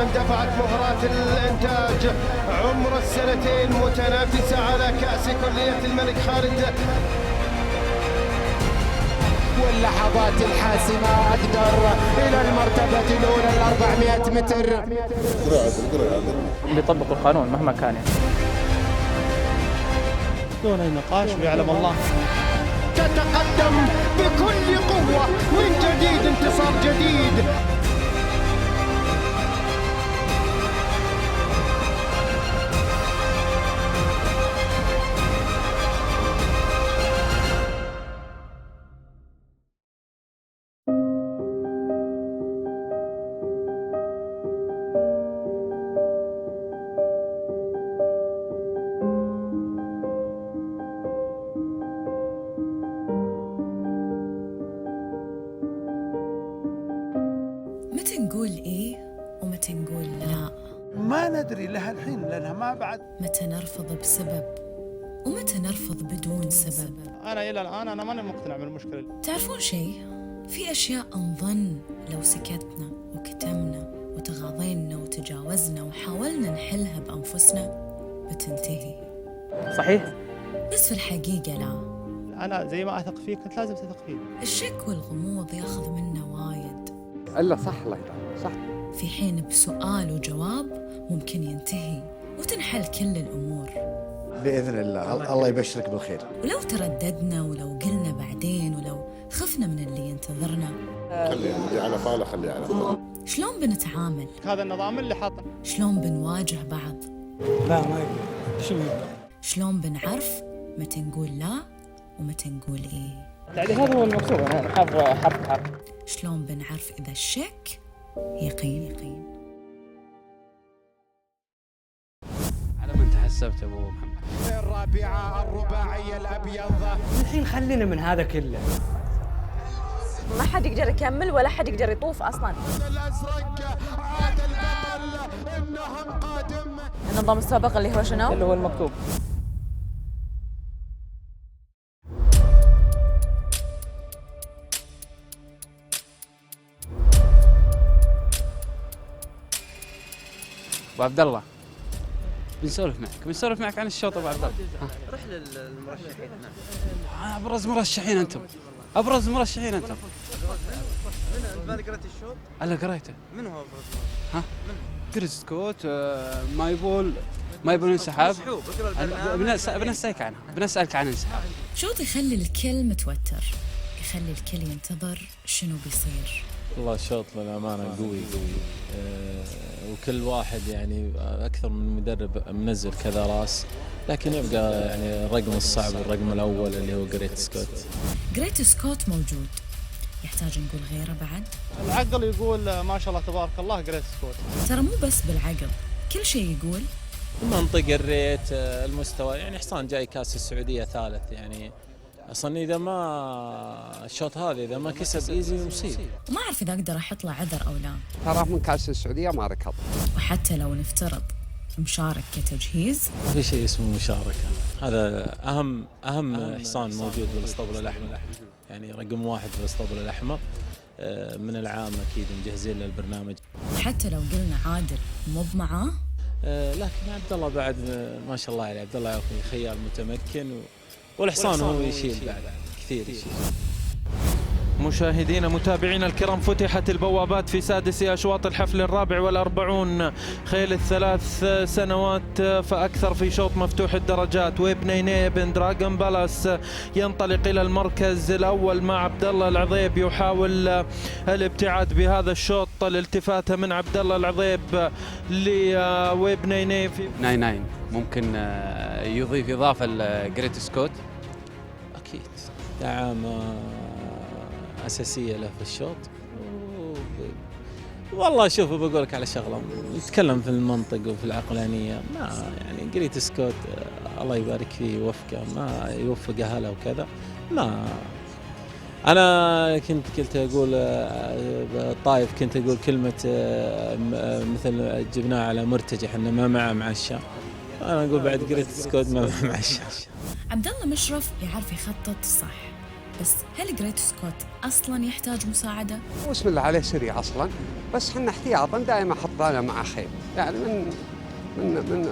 اندفعت مهارات الإنتاج عمر السنتين متنافسة على كأس كلية الملك خالد. واللحظات الحاسمة أقدر إلى المرتبة الأولى 400 متر. بيطبقوا القانون مهما كان يعني. دون أي نقاش ويعلم الله. تتقدم بكل قوة من جديد، انتصار جديد. متى نقول إيه ومتى نقول لا؟ ما ندري لها الحين لأنها ما بعد. متى نرفض بسبب ومتى نرفض بدون سبب؟ أنا إلى الآن أنا ماني مقتنع بالمشكلة. تعرفون شيء؟ في أشياء نظن لو سكتنا وكتمنا وتغاضينا وتجاوزنا وحاولنا نحلها بأنفسنا بتنتهي. صحيح؟ بس في الحقيقة لا. أنا زي ما أثق فيك أنت لازم تثق فيه. الشك والغموض ياخذ منا وايد. إلا صح الله يرحمه صح. في حين بسؤال وجواب ممكن ينتهي وتنحل كل الأمور بإذن الله. الله يبشرك بالخير. ولو ترددنا ولو قلنا بعدين ولو خفنا من اللي ينتظرنا، خلي على فاله خلي على فاله. شلون بنتعامل؟ هذا النظام اللي حاطه. شلون بنواجه بعض؟ لا ما يقدر. شو يقدر؟ شلون بنعرف متى نقول لا ومتى نقول إيه؟ يعني هذا هو المقصود. أنا حرف. شلون بنعرف إذا الشك يقين؟ على من تحسبت أبو محمد. الرابعة الرباعية الأبيض. الحين خلينا من هذا كله. ما حد يقدر يكمل ولا حد يقدر يطوف أصلاً. الأزرق عاد البطل النهم قادم. النظام السابق اللي هو شنو؟ اللي هو المكتوب. أبو عبد الله بنسولف معك عن الشوط. أبو عبد الله روح للمرشحين. أبرز مرشحين أنتم. من ما قرأت الشوط؟ ألا قريته. من هو أبرز؟ ها؟ جريت سكوت، مايبول انسحاب. بنسألك عن انسحاب. شوط يخلي الكل متوتر، يخلي الكل ينتظر شنو بيصير. والله الشوط للأمانة قوي وكل واحد يعني أكثر من مدرب منزل كذا راس، لكن يبقى يعني الرقم الصعب الرقم الأول اللي هو جريت سكوت موجود. يحتاج نقول غيره بعد. العقل يقول ما شاء الله تبارك الله جريت سكوت. ترى مو بس بالعقل، كل شيء يقول المنطقة، الريت، المستوى، يعني حصان جاي كاس السعودية ثالث، يعني اصلا اذا ما الشوط هذا اذا ما كسب ايزي مصيب. وما اعرف اذا اقدر احط له عذر او لا. ترى من كاس السعودية ما ركض. وحتى لو نفترض مشارك كتجهيز، ما في شيء اسمه مشاركة، هذا اهم حصان موجود بالاسطبل الاحمر، يعني رقم 1 بالاسطبل الاحمر من العام، اكيد مجهزين له البرنامج. وحتى لو قلنا عادل مو بمعاه، لكن عبد الله بعد ما شاء الله عليه، عبد الله يعطي خيال متمكن والحصان هو يشيل بعد كثير يشيل. مشاهدينا متابعينا الكرام، فتحت البوابات في سادس أشواط الحفل 44 خيل الثلاث سنوات فأكثر في شوط مفتوح الدرجات. وبنيني بن دراغون بالاس ينطلق إلى المركز الأول مع عبد الله العضيب، يحاول الابتعاد بهذا الشوط، الالتفاتة من عبد الله العضيب لوبنيني. في 99 ممكن يضيف إضافة لجريت سكوت، أكيد دعامة أساسية له في الشوط. والله شوف بقول لك على شغلة، نتكلم في المنطق وفي العقلانية، ما يعني جريت سكوت الله يبارك فيه يوفقه، ما يوفق أهله وكذا. ما أنا قلت أقول طايف، كنت أقول كلمة مثل جبناه على مرتجح إنه ما معه معشى، أنا أقول بعد جريت سكوت ما معه معشى. عبد الله مشرف يعرف يخطط صح، بس هل جريت سكوت اصلا يحتاج مساعده؟ بسم الله عليه سريع اصلا، بس احنا احتياطا دائما احط انا مع خيل، يعني من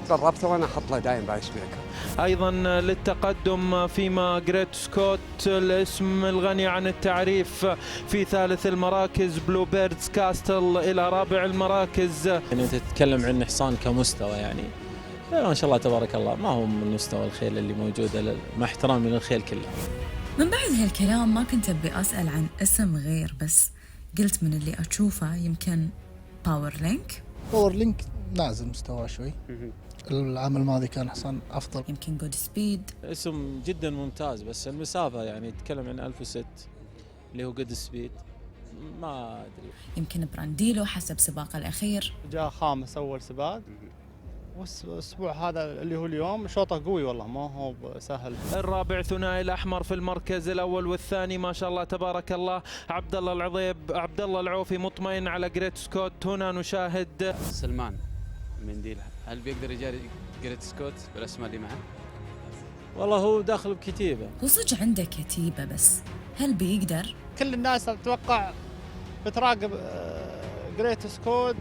دربته وانا احط له دائما بايس بيكر. ايضا للتقدم فيما جريت سكوت الاسم الغني عن التعريف في ثالث المراكز بلو بيردز كاستل الى رابع المراكز. يعني انت تتكلم عن حصان كمستوى، يعني ما شاء الله تبارك الله ما هو من مستوى الخيل اللي موجوده، مع احترامي للخيل كلها. من بعد هالكلام ما كنت ابي اسال عن اسم غير، بس قلت من اللي اشوفه يمكن باور لينك. باور لينك نازل مستواه شوي، العام الماضي كان حصان افضل. يمكن جود سبيد اسم جدا ممتاز، بس المسافه يعني تتكلم عن 1006 اللي هو جود سبيد، ما ادري. يمكن برانديلو حسب سباقه الاخير جاء خامس اول سباق، والاسبوع هذا اللي هو اليوم شوطه قوي والله، ما هو سهل. الرابع ثنائي الاحمر في المركز الاول والثاني ما شاء الله تبارك الله عبد الله العضيب، عبد الله العوفي مطمئن على جريت سكوت. هنا نشاهد سلمان منديل، هل بيقدر يجاري جريت سكوت بالاسماء اللي معه؟ والله هو داخل بكتيبه، هو صدق عنده كتيبه، بس هل بيقدر؟ كل الناس اتوقع بتراقب جريت سكوت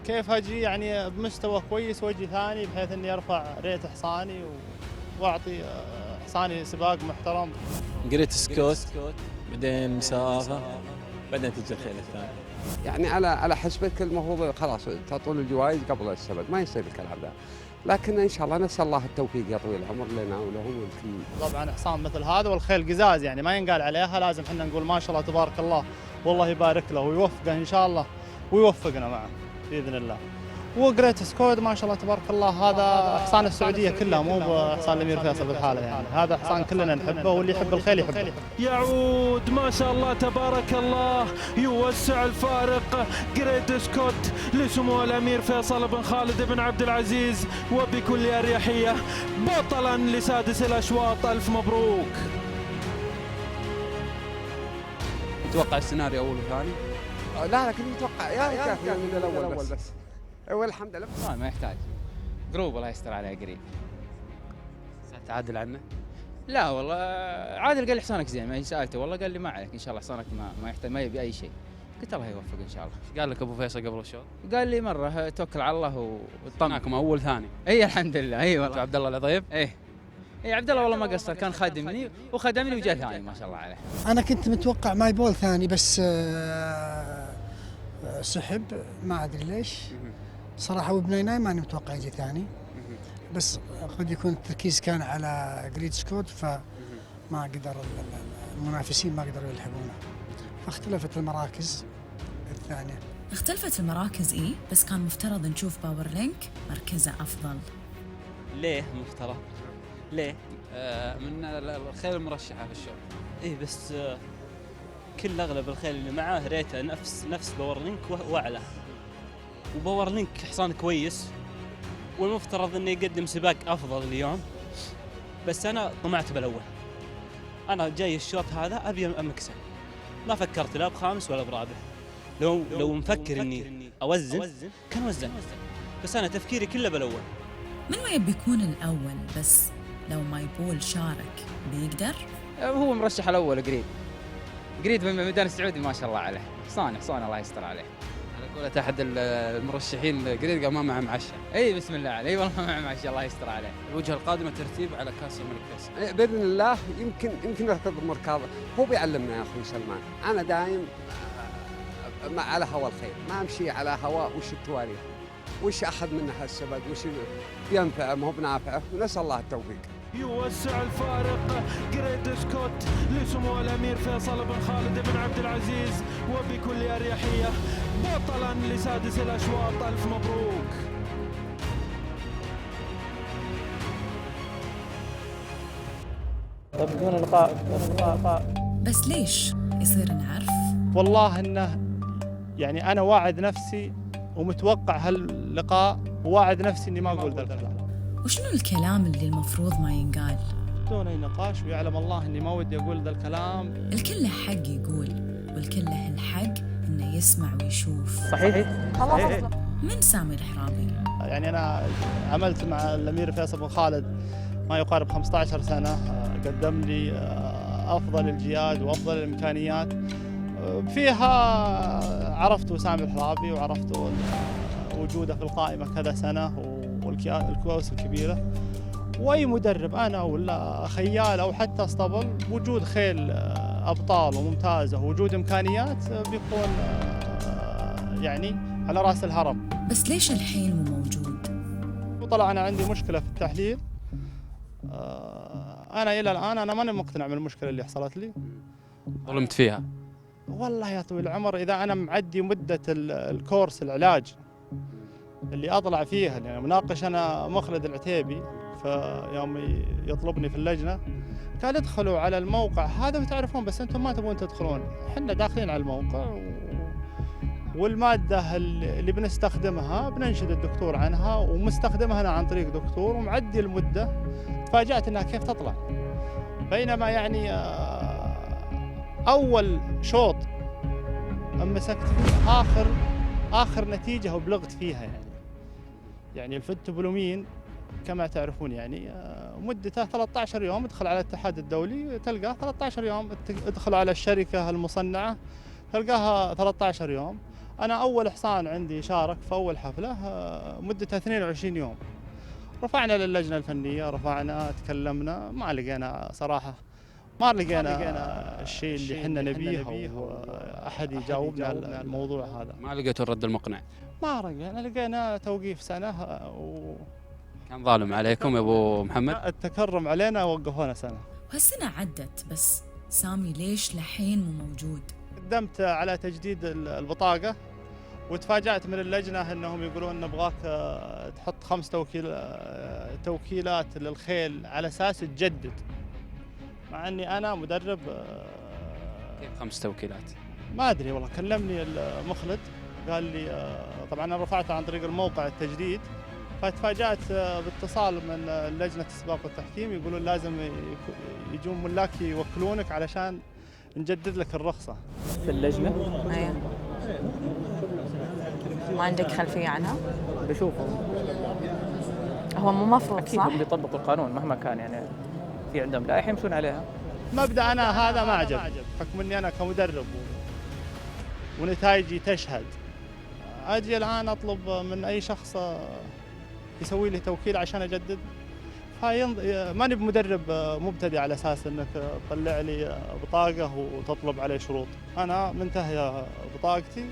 كيف اجي يعني بمستوى كويس واجي ثاني، بحيث اني ارفع ريت حصاني واعطي حصاني سباق محترم. جريت سكوت بعدين مسافه بعدين تجي الخيل الثاني. يعني على حسبتك المفروض خلاص تعطون الجوائز قبل السبق، ما يصير الكلام ذا، لكن ان شاء الله نسال الله التوفيق يا طويل العمر لنا وله والكل. طبعا حصان مثل هذا والخيل قزاز يعني ما ينقال عليها، لازم احنا نقول ما شاء الله تبارك الله، والله يبارك له ويوفقه ان شاء الله ويوفقنا معه باذن الله. وجريت سكوت ما شاء الله تبارك الله هذا حصان السعوديه كلها، مو بحصان الامير فيصل بالحاله، يعني هذا حصان كلنا نحبه واللي يحب الخيل يحبه. يعود ما شاء الله تبارك الله، يوسع الفارق جريت سكوت لسمو الامير فيصل بن خالد بن عبد العزيز، وبكل اريحيه بطلا لسادس الاشواط. الف مبروك. تتوقع السيناريو اول وثاني؟ لا كنت متوقع يا كافي من الاول بس. والحمد لله ما يحتاج جروب، الله يستر عليه قريب. تعادل عنه؟ لا والله عادل قال لي حصانك زين، ما سالته والله قال لي ما عليك ان شاء الله حصانك ما يحتاج ما يبي اي شيء. قلت الله يوفق ان شاء الله. قال لك ابو فيصل قبل الشوط؟ قال لي مره توكل على الله وطمنكم اول ثاني. اي الحمد لله. اي والله عبد الله العضيب؟ اي عبد الله والله ما قصر، كان خادمني وخدمني وجاء ثاني ما شاء الله عليه. انا كنت متوقع ماي بول ثاني بس سحب ما ادري ليش صراحه. وبنيناي ماني متوقع يجي ثاني، بس قد يكون التركيز كان على جريت سكوت فما قدر المنافسين ما قدروا يلحقونه، فاختلفت المراكز الثانيه. اختلفت المراكز بس كان مفترض نشوف باور لينك مركزه افضل. ليه مفترض؟ ليه؟ من الخيل المرشحه في الشوط. بس كل اغلب الخيل اللي معاه ريته نفس باور لينك واعلى، وباور لينك حصان كويس والمفترض انه يقدم سباق افضل اليوم، بس انا طمعت بالاول. انا جاي الشوط هذا ابي امكسه، ما فكرت لا بخامس ولا برابع. لو مفكر اني اوزن كان وزن، بس انا تفكيري كله بالاول. من وين بيكون الاول؟ بس لو مايبول شارك بيقدر؟ هو مرشح الاول قريد من ميدان السعودي ما شاء الله عليه، حصان الله يستر عليه. على قولة احد المرشحين قريد قال ما معه معشة. اي بسم الله عليه، اي والله ما معه معشة الله يستر عليه. الوجهة القادمة ترتيب على كاس الملك فيصل. باذن الله يمكن يركض مركض. هو بيعلمنا يا اخوي سلمان، انا دايم على هوا الخير، ما امشي على هوا وش التواريخ، وش اخذ منها السبب، وش بينفعه ما هو بنافعه، ونسال الله التوفيق. يوسع الفارق جريت سكوت لسمو الأمير فيصل بن خالد بن عبد العزيز، وبكل أريحية بطلا لسادس الأشواط. ألف مبروك. بدون لقاء بس ليش يصير نعرف؟ والله انه يعني انا واعد نفسي ومتوقع هاللقاء، وواعد نفسي اني ما اقول ذا الكلام. وشنو الكلام اللي المفروض ما ينقال؟ بدون اي نقاش، ويعلم الله اني ما ودي اقول ذا الكلام. الكل له حق يقول، والكل له الحق انه يسمع ويشوف. صحيح. من سامي الحرابي. يعني انا عملت مع الامير فيصل بن خالد ما يقارب 15 سنه، قدم لي افضل الجياد وافضل الامكانيات فيها. عرفت سامي الحرابي وعرفت وجوده في القائمه كذا سنه والكؤوس الكبيره. واي مدرب انا ولا خيال او حتى اسطبل، وجود خيل ابطال وممتازه ووجود امكانيات بيكون يعني على راس الهرم. بس ليش الحين مو موجود؟ وطلع انا عندي مشكله في التحليل. انا الى الان انا ماني مقتنع بالمشكله اللي حصلت لي. ظلمت فيها والله يا طويل العمر، اذا انا معدي مده الكورس العلاج اللي اطلع فيها، يعني مناقش انا مخلد العتيبي، فيوم يطلبني في اللجنه قال ادخلوا على الموقع هذا وتعرفون، بس انتم ما تبون تدخلون. احنا داخلين على الموقع والماده اللي بنستخدمها بننشد الدكتور عنها، ومستخدمها انا عن طريق دكتور، ومعدي المده. تفاجأت انها كيف تطلع، بينما يعني اول شوط مسكت فيه اخر نتيجه وبلغت فيها. يعني الفنتوبلومين كما تعرفون يعني مدته 13 يوم. ادخل على الاتحاد الدولي تلقاه 13 يوم، ادخل على الشركه المصنعه تلقاها 13 يوم. انا اول حصان عندي شارك في اول حفله مدتها 22 يوم. رفعنا للجنه الفنيه، رفعنا تكلمنا، ما لقينا صراحه، ما لقينا الشيء اللي احنا نبيه واحد يجاوبنا على الموضوع هذا. ما لقيتوا الرد المقنع؟ ما لقينا توقيف سنه كان ظالم عليكم يا ابو محمد. التكرم علينا ووقفونا سنه. وهالسنه عدت، بس سامي ليش لحين مو موجود؟ قدمت على تجديد البطاقه وتفاجأت من اللجنه انهم يقولون نبغاك تحط 5 توكيلات للخيل على اساس تجدد، مع اني انا مدرب. كيف 5 توكيلات؟ ما ادري والله. كلمني المخلد قال لي طبعا انا رفعته عن طريق الموقع التجديد، فتفاجأت باتصال من لجنه السباق والتحكيم يقولون لازم يجون ملاك يوكلونك علشان نجدد لك الرخصه. في اللجنه؟ ايوه. ما عندك خلفيه عنها؟ بشوفه هو مو مفروض اكيد صح؟ هم بيطبقوا القانون مهما كان، يعني في عندهم لائحه يمشون عليها. مبدا انا هذا ما عجب، حكم اني انا كمدرب ونتائجي تشهد. اجي الان اطلب من اي شخص يسوي لي توكيل عشان اجدد، ماني بمدرب مبتدئ على اساس انك تطلع لي بطاقه وتطلب علي شروط. انا منتهيه بطاقتي،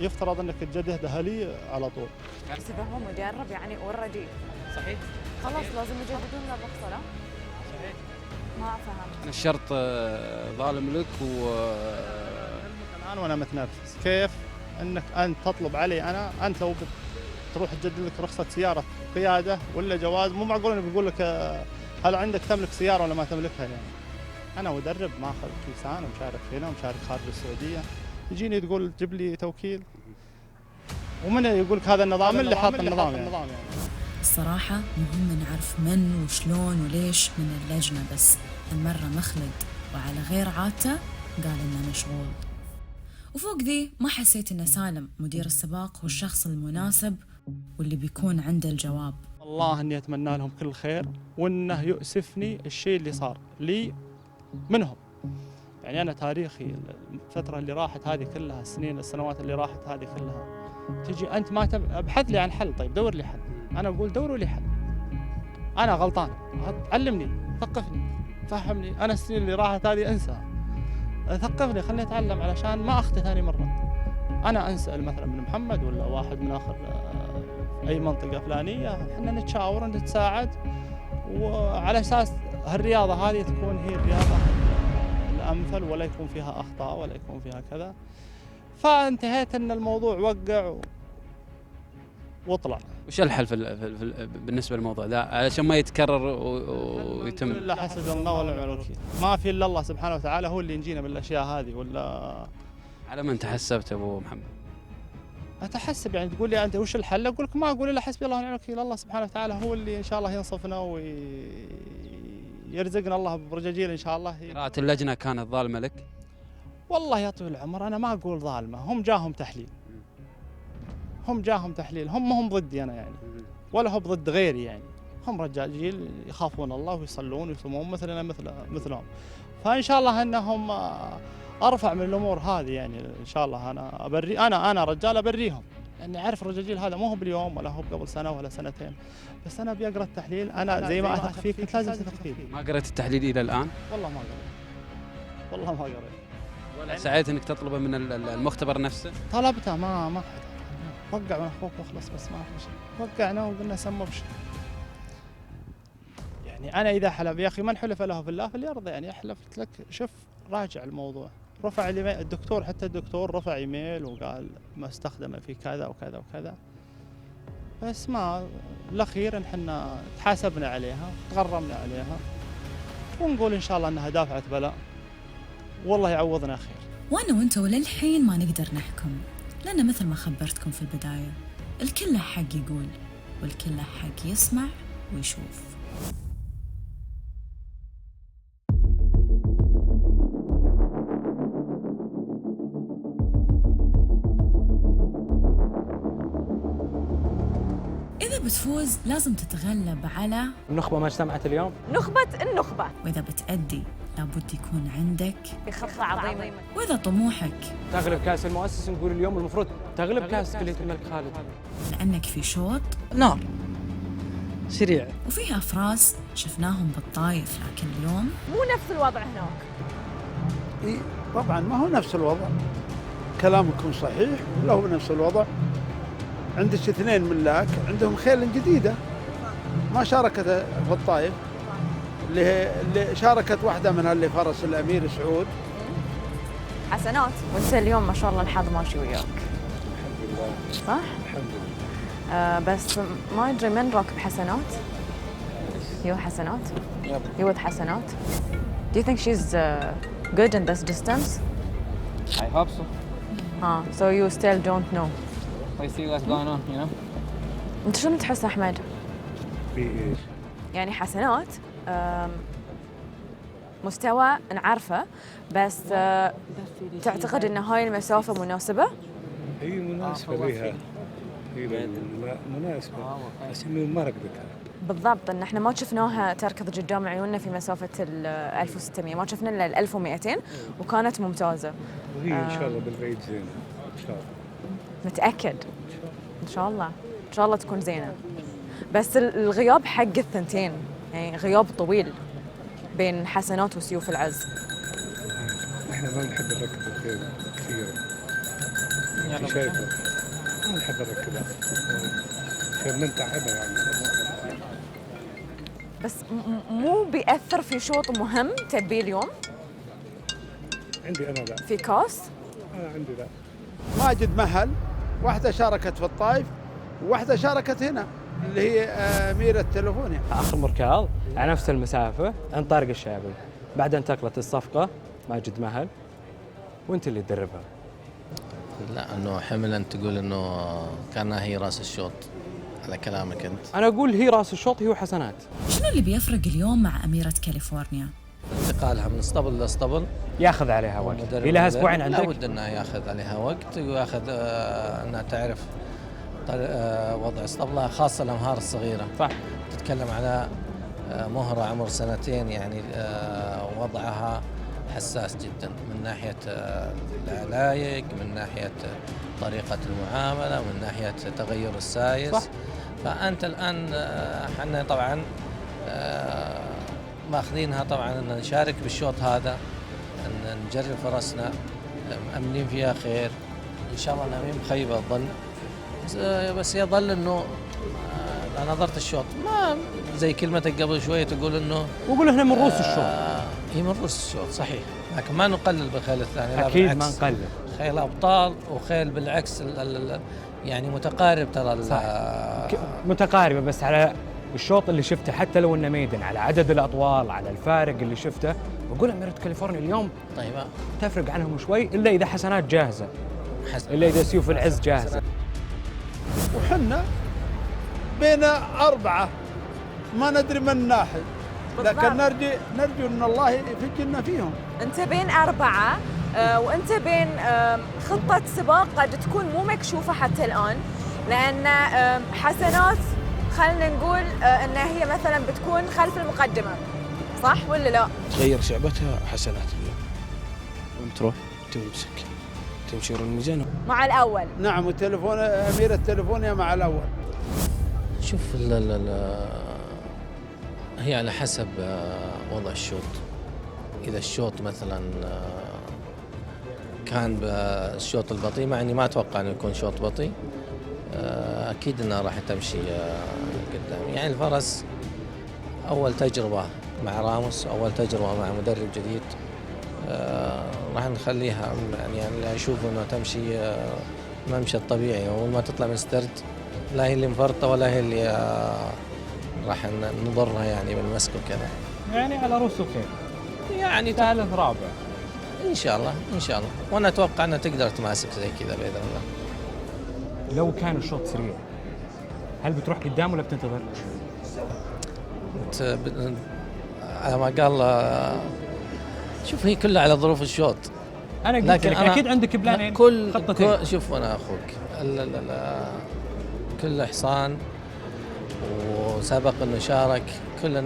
يفترض انك تجددها لي على طول. بس اذا هو مدرب يعني اوريدي صحيح خلاص لازم يجددون له الرخصه. لا صحيح. ما فهمت. أنا الشرط ظالم لك الان وانا متنفس. كيف انك انت تطلب علي انت لو تروح تجدد لك رخصه سياره قياده ولا جواز، مو معقول انه بيقول لك هل عندك تملك سياره ولا ما تملكها. يعني انا مدرب ماخذ كيسان ومشارك هنا ومشارك خارج السعوديه، تجيني تقول جيب لي توكيل، ومن يقول لك هذا النظام اللي حاط النظام يعني. الصراحة مهم نعرف من وشلون وليش من اللجنة، بس هالمرة مخلد وعلى غير عادته قال إنه مشغول. وفوق ذي ما حسيت إن سالم مدير السباق هو الشخص المناسب واللي بيكون عنده الجواب. الله إني أتمنى لهم كل خير، وإنه يؤسفني الشيء اللي صار لي منهم. يعني أنا تاريخي الفترة اللي راحت هذه كلها، السنوات اللي راحت هذه كلها، تجي أنت ما ابحث لي عن حل. طيب دور لي حل. أنا أقول دوروا لي حل. أنا غلطان، علمني، ثقفني، فهمني. أنا السنين اللي راحت هذه أنساها، ثقفني، خلني أتعلم علشان ما أخطئ ثاني مرة. أنا أنسأل مثلا من محمد ولا واحد من آخر أي منطقة فلانية، إحنا نتشاور ونتساعد، وعلى أساس هالرياضة هذه تكون هي الرياضة الأمثل، ولا يكون فيها أخطاء ولا يكون فيها كذا. فانتهيت أن الموضوع وقع واطلع. وش الحل بالنسبه للموضوع ذا علشان ما يتكرر ويتم؟ لا حسد الله ولا نعم الوكيل، ما في الا الله سبحانه وتعالى هو اللي ينجينا من الاشياء هذه. ولا على من تحسبت ابو محمد؟ اتحسب يعني تقول لي انت وش الحل؟ اقول لك ما اقول الا حسبي الله ونعم الوكيل. الله سبحانه وتعالى هو اللي ان شاء الله ينصفنا ويرزقنا الله برجاجيل ان شاء الله. قراءة اللجنه كانت ظالمه لك؟ والله يا طويل العمر انا ما اقول ظالمه، هم جاهم تحليل. هم جاهم تحليل، هم ما هم ضدي انا يعني، ولا هم ضد غيري يعني. هم رجاجيل يخافون الله ويصلون ويصومون مثلنا مثلهم. فان شاء الله انهم ارفع من الامور هذه يعني. ان شاء الله انا ابري، انا رجال ابريهم، لاني اعرف الرجاجيل هذا مو هو باليوم ولا هو قبل سنه ولا سنتين. بس انا ابي اقرا التحليل. انا زي ما اثق فيك انت لازم تثق فيك. ما قرأت التحليل الى الان؟ والله ما قريت، والله ما قريت. ولا سعيت انك تطلبه من المختبر نفسه؟ طلبته ما وقع من اخوك واخلص، بس ما في شيء. وقعنا وقلنا سموا بشيء. يعني انا اذا حلف يا اخي من حلف له في الله فليرضى. يعني احلفت لك، شوف راجع الموضوع. رفع الايميل الدكتور، حتى الدكتور رفع ايميل وقال ما استخدم في كذا وكذا وكذا. بس ما الاخير احنا تحاسبنا عليها، تغرمنا عليها، ونقول ان شاء الله انها دافعت بلاء والله يعوضنا خير. وانا وانتوا للحين ما نقدر نحكم، لأن مثل ما خبرتكم في البداية الكل له حق يقول والكل له حق يسمع ويشوف. إذا بتفوز لازم تتغلب على النخبة ما اجتمعت اليوم. نخبة النخبة. وإذا بتأدي لابد يكون عندك بخطة عظيمة. وإذا طموحك تغلب كأس المؤسسة نقول اليوم المفروض تغلب كأس كلية الملك خالد، لأنك في شوط نار سريع وفيه أفراس شفناهم بالطايف، لكن اليوم مو نفس الوضع هناك. إيه طبعا ما هو نفس الوضع، كلامكم صحيح ولا هو نفس الوضع. عندك 2 ملاك عندهم خيل جديدة ما شاركت في الطايف، اللي شاركت واحدة منها اللي فرس الأمير سعود. حسنات. وانت اليوم ما شاء الله الحظ ماشي وياك. الحمد لله. صح؟ الحمد لله. بس ما أدري من راكب حسنات. يو حسنات؟ You with حسنات? Do you think she's good in this distance? I hope so. So you still don't know. I see what's going on, you know. أنت شنو تحس أحمد؟ في إيش؟ يعني حسنات مستوى نعرفه، بس تعتقد أن هاي المسافة مناسبة؟ هي مناسبة لها، هي مناسبة بس إنه ما ركبتها. بالضبط، ان احنا ما شفناها تركض قدام عيوننا في مسافه ال 1600، ما شفنا الا ال 1200 وكانت ممتازه. وهي ان شاء الله بالبعيد زينه ان شاء الله. متاكد؟ ان شاء الله ان شاء الله تكون زينه. بس الغياب حق الثنتين، يعني غياب طويل بين حسنات وسيوف العز. احنا ما نحب نركب الخيل كثير. انت شايفه ما نحب نركبها عشان ننتعبها يعني. بس مو بيأثر في شوط مهم تبيه اليوم؟ عندي انا لا. في كاس؟ انا عندي لا. ماجد مهل، واحده شاركت في الطايف وواحده شاركت هنا اللي هي أميرة تلفونيا. آخر مركاض على نفس المسافة عند طارق الشعبي، بعدين انتقلت الصفقة ماجد مهل وانت اللي تدربها. لا انه حملا تقول انه كانها هي راس الشوط، على كلامك أنت. أنا أقول هي رأس الشوط هي وحسنات. شنو اللي بيفرق اليوم مع أميرة كاليفورنيا؟ انتقالها من اسطبل لاسطبل ياخذ عليها وقت. هي لها أسبوعين عندك. لابد أنها ياخذ عليها وقت وياخذ أنها تعرف وضع اسطبلها، خاصة الأمهار الصغيرة. صح. تتكلم على مهرة عمر 2 يعني وضعها حساس جدا من ناحية العلايق، من ناحية طريقة المعاملة، من ناحية تغير السايس. صح. فأنت الآن احنا طبعا ماخذينها طبعا أن نشارك بالشوط هذا، أن نجرب فرصنا، مأمنين فيها خير إن شاء الله. أنا مين مخيبة الظن، بس يظل أنه نظرت الشوط ما زي كلمتك قبل شوية تقول أنه وقول احنا من روس الشوط. هي من روس الشوط صحيح، لكن ما نقلل بالخيل الثاني. أكيد ما نقلل. خيل أبطال وخيل بالعكس يعني متقارب ترى. متقاربة، بس على الشوط اللي شفته حتى لو انه ميدن، على عدد الأطوال، على الفارق اللي شفته، بقول أميرة كاليفورنيا اليوم طيب تفرق عنهم شوي، إلا إذا حسنات جاهزة، إلا إذا سيوف العز جاهزة. وحنا بين 4 ما ندري من ناحي، لكن نرجو ان الله يفجلنا فيهم. انت بين 4 وانت بين خطة سباق قد تكون مو مكشوفة حتى الآن، لأن حسنات خلنا نقول ان هي مثلا بتكون خلف المقدمة، صح ولا لا؟ تغير شعبتها حسنات اليوم، وتروح تمشي ورا الميزان مع الأول. نعم، وتليفون أميرة كاليفورنيا مع الأول. شوف هي على حسب وضع الشوط. إذا الشوط مثلا كان بالشوط البطيء، مع إني ما أتوقع إنه يكون شوط بطيء، أكيد إنها راح تمشي قدام. يعني الفرس أول تجربة مع راموس، أول تجربة مع مدرب جديد، راح نخليها يعني أشوف إنه تمشي الممشى الطبيعي. أول ما تطلع من سترت لا هي اللي مفرطة ولا هي اللي راح نضرها يعني بالمسك وكذا. يعني على رؤوس الخير يعني ثالث رابع إن شاء الله إن شاء الله، وأنا أتوقع أنها تقدر تماسك زي كذا بإذن الله. لو كان الشوط سريع هل بتروح قدام ولا بتنتظر؟ على ما قال شوف هي كلها على ظروف الشوط. أنا قلت لك أكيد عندك بلانين. كل شوف أنا أخوك كل حصان وسبق انه شارك، كل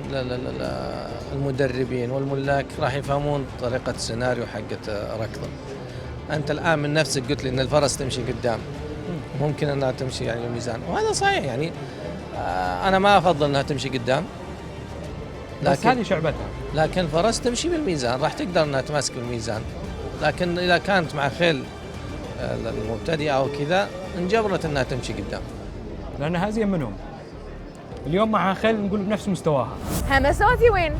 المدربين والملاك راح يفهمون طريقة السيناريو حقت ركضه. انت الان من نفسك قلت لي ان الفرس تمشي قدام، ممكن انها تمشي يعني بالميزان، وهذا صحيح. يعني انا ما افضل انها تمشي قدام، بس هذه شعبتها. لكن الفرس تمشي بالميزان، راح تقدر انها تمسك بالميزان. لكن اذا كانت مع خيل المبتدئة او كذا انجبرت انها تمشي قدام، لان هذه منهم. اليوم مع خيل نقول بنفس مستواها. همساتي وين؟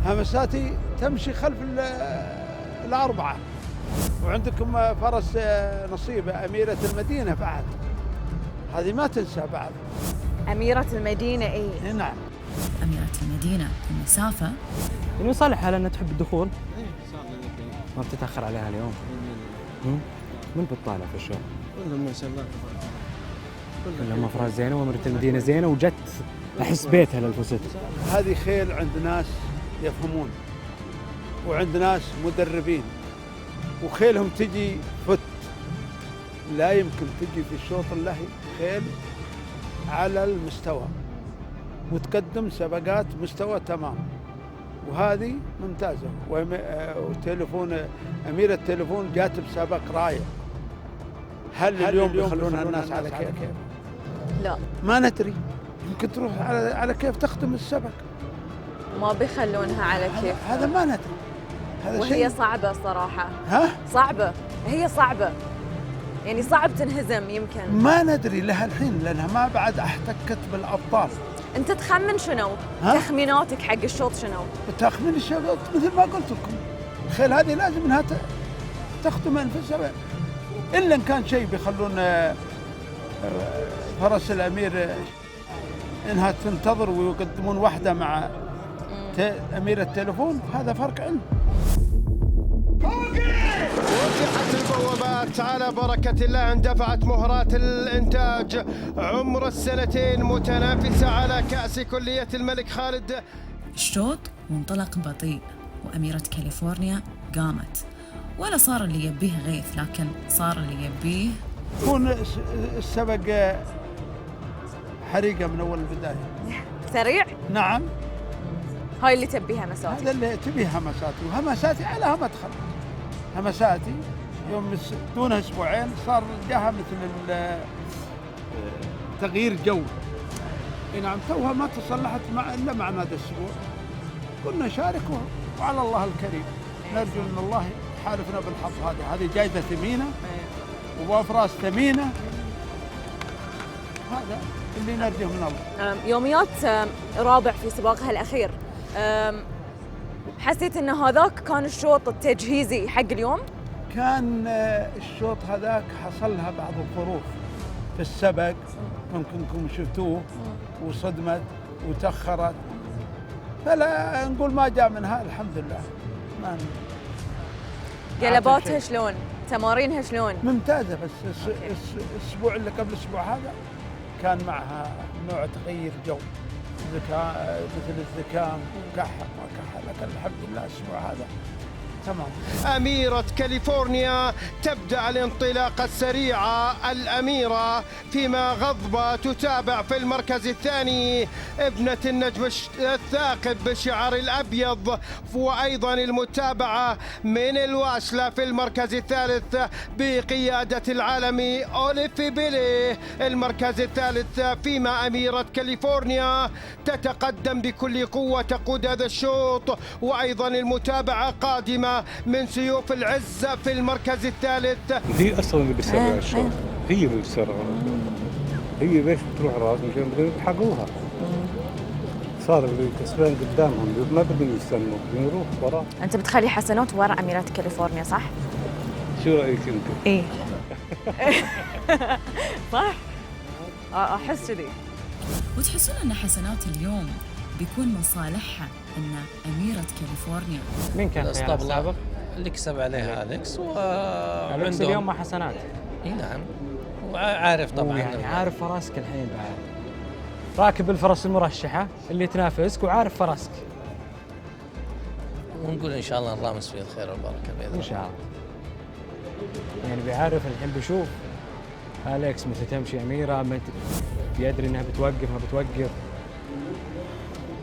همساتي تمشي خلف 4، وعندكم فرس نصيبة أميرة المدينة بعد، هذه ما تنسى بعد. أميرة المدينة إيه؟ نعم. أميرة المدينة المسافة يعني صالحها لأنها تحب الدخول. ما بتتأخر عليها اليوم. من بتطالع في الشوط؟ كلهم ما شاء الله. كلهم أفراس زينة وأميرة المدينة زينة، وجت أحس بيتها للفوسيت. هذه خيل عند ناس يفهمون وعند ناس مدربين، وخيلهم تجي فت، لا يمكن تجي في الشوط اللهي خيل على المستوى وتقدم سباقات مستوى تمام، وهذه ممتازة. وتليفون أميرة التليفون جات بسباق راية. هل اليوم بيخلونها الناس على كيف؟ لا ما ندري، يمكن تروح على كيف تختم السبق. ما بيخلونها على كيف. هذا ما ندري. هذا وهي شيء صعبة صراحة. ها؟ صعبة، هي صعبة، يعني صعب تنهزم يمكن. ما ندري لها الحين لأنها ما بعد احتكت بالأبطال. أنت تخمن شنو؟ تخميناتك حق الشوط شنو؟ تخمين الشوط مثل ما قلت لكم، الخيل هذه لازم انها تختم انفسها، إلا إن كان شيء بيخلون فرس الأمير إنها تنتظر ويقدمون واحدة مع أمير التليفون، هذا فرق علم. فتحت البوابات على بركة الله، اندفعت مهرات الإنتاج. عمر السنتين متنافسة على كأس كلية الملك خالد. الشوط وانطلق بطيء، وأميرة كاليفورنيا قامت، ولا صار اللي يبيه غيث، لكن صار اللي يبيه يكون السبق حريقة من أول البداية. سريع؟ نعم. هاي اللي تبيها همساتي. هذا اللي تبيه همساتي، وهمساتي على مدخل. همساتي يوم دون أسبوعين صار جاها مثل تغيير جو. نعم توها ما تصلحت إلا مع هذا الأسبوع. قلنا نشاركه وعلى الله الكريم، نرجو أن الله حالفنا بالحظ. هذه جائزة ثمينة وأفراس ثمينة، هذا اللي نرجوه من الله. يوميات رابع في سباقها الأخير، حسيت أن هذاك كان الشوط التجهيزي حق اليوم؟ كان الشوط هذاك حصل لها بعض الظروف في السبق، ممكنكم شفتوه، وصدمت وتأخرت، فلا نقول ما جاء منها الحمد لله. قلباتها شلون؟ تمارينها شلون؟ ممتازة، بس الأسبوع اللي قبل الأسبوع هذا كان معها نوع تغيير جو، مثل الزكام، كحة ما كحة، لكن الحمد لله الأسبوع هذا تمام. أميرة كاليفورنيا تبدأ الانطلاقة السريعة. الأميرة فيما غضبة تتابع في المركز الثاني ابنة النجم الثاقب بالشعار الأبيض، وأيضا المتابعة من الواشلة في المركز الثالث بقيادة العالمي أوليفي بيلي المركز الثالث، فيما أميرة كاليفورنيا تتقدم بكل قوة تقود هذا الشوط، وأيضا المتابعة قادمة من سيوف العز في المركز الثالث. هي اصلا اللي بتسرع الشوط، هي اللي بتسرع، هي ليش بتروح راس مشان بدهم يلحقوها. صار اللي كسبان قدامهم ما بدهم يستنوا، بدهم يروحوا وراه. انت بتخلي حسنات ورا اميرة كاليفورنيا صح؟ شو رايك انت؟ ايه صح؟ احس كذي. وتحسون ان حسنات اليوم بيكون من صالحها ان أميرة كاليفورنيا. مين كان خيار السابق؟ اللي كسب عليها أليكس أليكس اليوم مع حسنات. اي نعم، وعارف طبعا يعني عارف فراسك الحين بعد، راكب الفرس المرشحة اللي تنافسك وعارف فراسك، ونقول إن شاء الله نرامس فيه الخير والبركة بإذن الله. إن شاء الله. يعني بيعرف الحين بيشوف أليكس متى تمشي أميرة، بيدري إنها بتوقف ما بتوقف.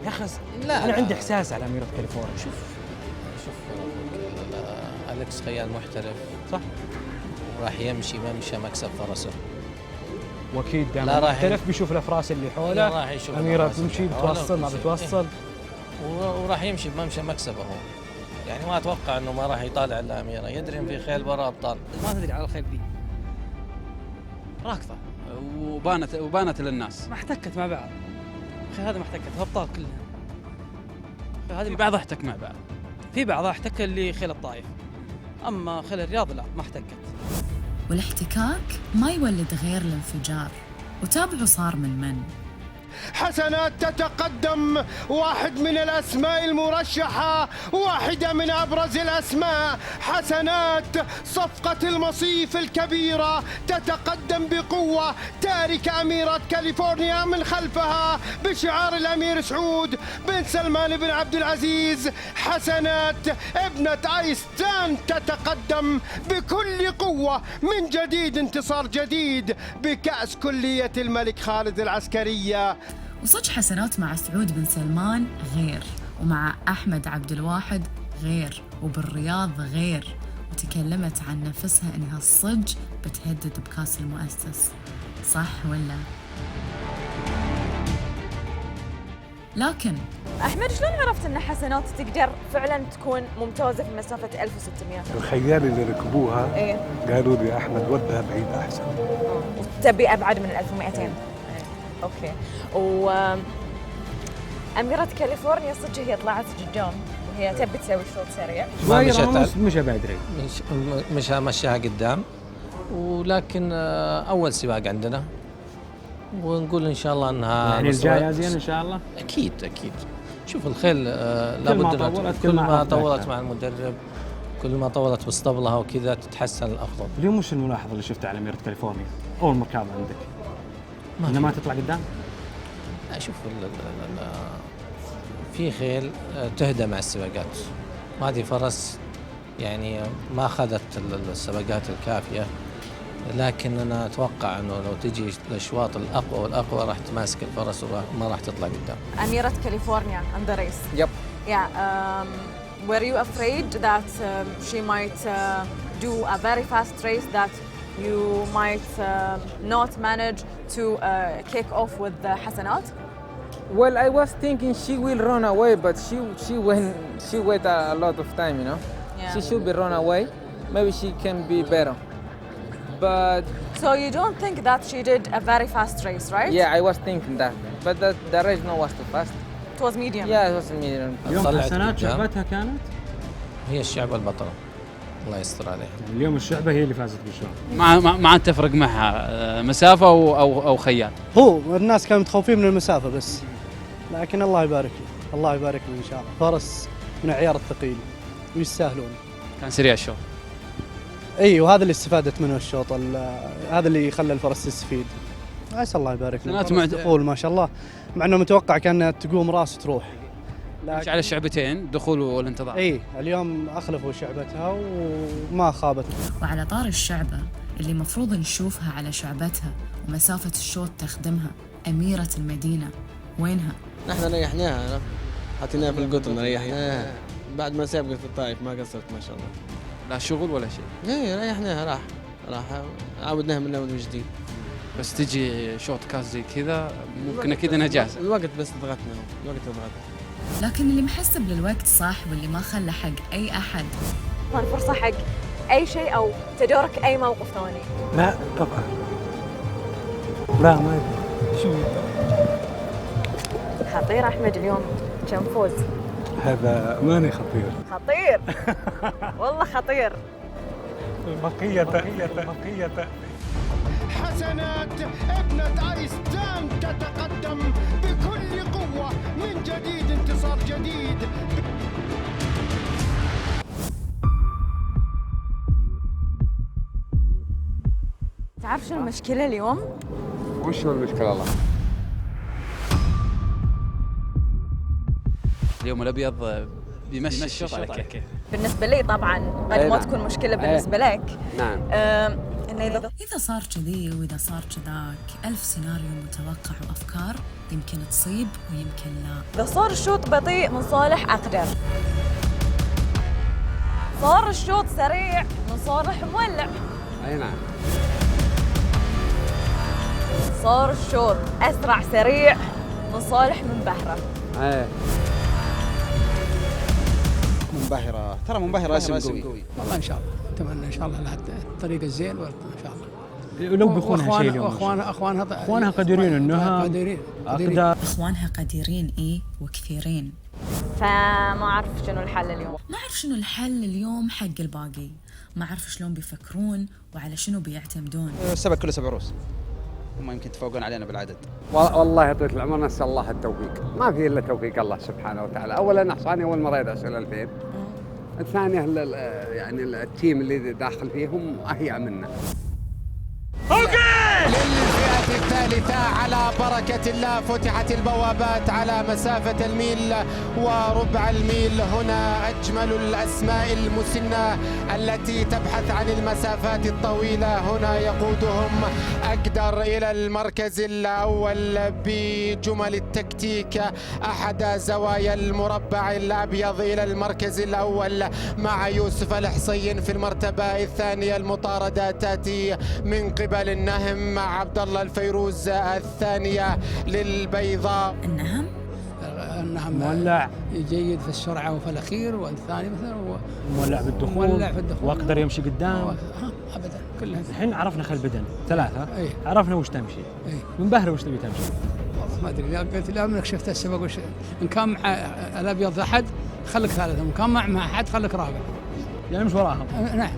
يا أخي أنا عندي إحساس على أميرة كاليفورنيا. شوف أليكس خيال محترف صح، وراح يمشي ممشى مكسب فرسه، واكيد دائما محترف بيشوف الافراس اللي حوله. راح يشوف اميره بتمشي بتوصل ما بتوصل، وراح يمشي بممشى مكسبه هو. يعني ما اتوقع انه ما راح يطالع الا اميره، يدري ان في خيل برا ابطال. ما تدري على الخيل دي راكضه وبانت للناس، ما احتكت مع بعض. الخيل هذا ما احتكت، الابطال كلها هذه بعضها احتك مع بعض، في بعضها احتك اللي خيل الطائف، اما خيل الرياض لا ما احتكت. والاحتكاك ما يولد غير الانفجار، وتابعوا صار من حسنات تتقدم، واحد من الأسماء المرشحة، واحدة من أبرز الأسماء. حسنات صفقة المصيف الكبيرة تتقدم بقوة، تارك أميرة كاليفورنيا من خلفها بشعار الأمير سعود بن سلمان بن عبد العزيز. حسنات ابنة آيستان تتقدم بكل قوة، من جديد انتصار جديد بكأس كلية الملك خالد العسكرية. وصج حسنات مع سعود بن سلمان غير، ومع أحمد عبد الواحد غير، وبالرياض غير، وتكلمت عن نفسها إنها الصج بتهدد بكاس المؤسس، صح ولا؟ لكن أحمد شلون عرفت أن حسنات تقدر فعلاً تكون ممتازة في مسافة 1600؟ الخيال اللي ركبوها إيه؟ قالوا لي أحمد ودها بعيد أحسن، وتبي أبعد من 1200. اوكي. وأميرة كاليفورنيا صدق هي طلعت قدام وهي تبي تسوي شوط سريع. مشى بدري، مشاها قدام، ولكن اول سباق عندنا، ونقول ان شاء الله انها يعني الجايه زين ان شاء الله. اكيد. شوف الخيل لابد كل ما طولت مع المدرب كل ما طولت باسطبلها وكذا تتحسن الافضل. اليوم وش الملاحظه اللي شفتها على اميره كاليفورنيا اول مركبه عندك؟ انها ما تطلع قدام؟ اشوف في خيل تهدى مع السباقات، هذه فرس يعني ما اخذت السباقات الكافيه، لكن انا اتوقع انه لو تجي الاشواط الاقوى والاقوى راح تماسك الفرس وما راح تطلع قدام. أميرة كاليفورنيا on the race. Yep. Yeah. Were you afraid that she might do a very fast race that you might not manage to kick off with the Hassanat? Well, I was thinking she will run away, but she wait a lot of time, you know. Yeah. She should be run away. Maybe she can be better. But So you don't think that she did a very fast race, right? yeah, I was thinking that. But the race no was too fast. It was medium. Yeah, it was medium. اليوم طلعت حسنات قدام. شعبتها كانت؟ هي الشعبة البطلة، الله يستر عليها. اليوم الشعبة هي اللي فازت بالشوط. ما اتفق معها مسافه او خيال. هو الناس كانوا متخوفين من المسافة بس، لكن الله يبارك له، الله يبارك له إن شاء الله. فرس من عيار الثقيل ويستاهلون. كان سريع الشوط. اي وهذا اللي استفادت منه الشوط، هذا اللي خلى الفرس يستفيد. عسى الله يبارك له. دخول ما شاء الله، مع انه متوقع كانها تقوم راس وتروح. مش على الشعبتين دخول والانتظار. اي اليوم اخلفوا شعبتها وما خابت. وعلى طار الشعبة اللي مفروض نشوفها على شعبتها ومسافة الشوط تخدمها، أميرة المدينة وينها؟ نحن ريحناها، حطيناها في القطن ريحناها بعد ما سابقت في الطائف، ما قصرت ما شاء الله. لا شغل ولا شيء. ايه ريحناها، راح عاودناها من اول وجديد. بس تجي شوط كاس زي كذا ممكن اكيد انها جاهزه. الوقت بس ضغطنا، لكن اللي محسب للوقت صح واللي ما خلى حق أي أحد. فرصة حق أي شيء أو تدارك أي موقف ثاني. لا طبعا. لا ما يبي. شو خطير أحمد اليوم، كم فوز؟ هذا ماني خطير. خطير. والله خطير. البقية حسنات ابنة أيستان تتقدم بكل قوة من جديد، انتصار جديد. تعرف شو المشكلة اليوم؟ وش هو المشكلة الله؟ اليوم الابيض بيمشي الشوط على كيف. بالنسبة لي طبعا قد ما تكون مشكلة بالنسبة لك. نعم. إنه إذا صار كذي وإذا صار كذاك، ألف سيناريو متوقع وأفكار يمكن تصيب ويمكن لا. إذا صار الشوط بطيء من صالح أقدر، صار الشوط سريع من صالح مولع. أي نعم. صار الشوط أسرع سريع من صالح من بحرة. ايه منبهرة، ترى منبهرة اسم قوي. والله ان شاء الله اتمنى ان شاء الله لها الطريق الزين ان شاء الله. ولو بيخونها شيء اليوم. اخوانها قديرين انها قديرين. اخوانها قديرين ايه وكثيرين. فما اعرف شنو الحل اليوم. ما اعرف شنو الحل اليوم حق الباقي، ما اعرف شلون بيفكرون وعلى شنو بيعتمدون. السبق كله 7 روس، هم يمكن يتفوقون علينا بالعدد. والله طويل العمر نسأل الله التوفيق، ما في الا توفيق الله سبحانه وتعالى. اولا احصاني اول مره يدعسوا ال 2000، الثانيه يعني التيم اللي داخل فيهم اهيأ منا. للفئة الثالثة على بركة الله فتحت البوابات على مسافة الميل وربع الميل. هنا أجمل الأسماء المسنة التي تبحث عن المسافات الطويلة، هنا يقودهم أقدر إلى المركز الأول بجمل التكتيك أحد زوايا المربع الأبيض إلى المركز الأول مع يوسف الحصين في المرتبة الثانية. المطاردة تأتي من قبل النهم مع عبد الله الفيروز الثانية للبيضاء. النهم مولع جيد في السرعة وفي الأخير، والثاني مثلا مولع بالدخول واقدر يمشي قدام. أبدا كلها. الحين عرفنا خل بدن 3. أيه. عرفنا وش تمشي. أيه. من بهر وش تبي تمشي. والله ما أدري، قلت لا منك شفت السبق وش إن كان مع الأبيض أحد خليك ثالث، إن كان مع أحد خليك رابع. يعني مش وراهم. نعم.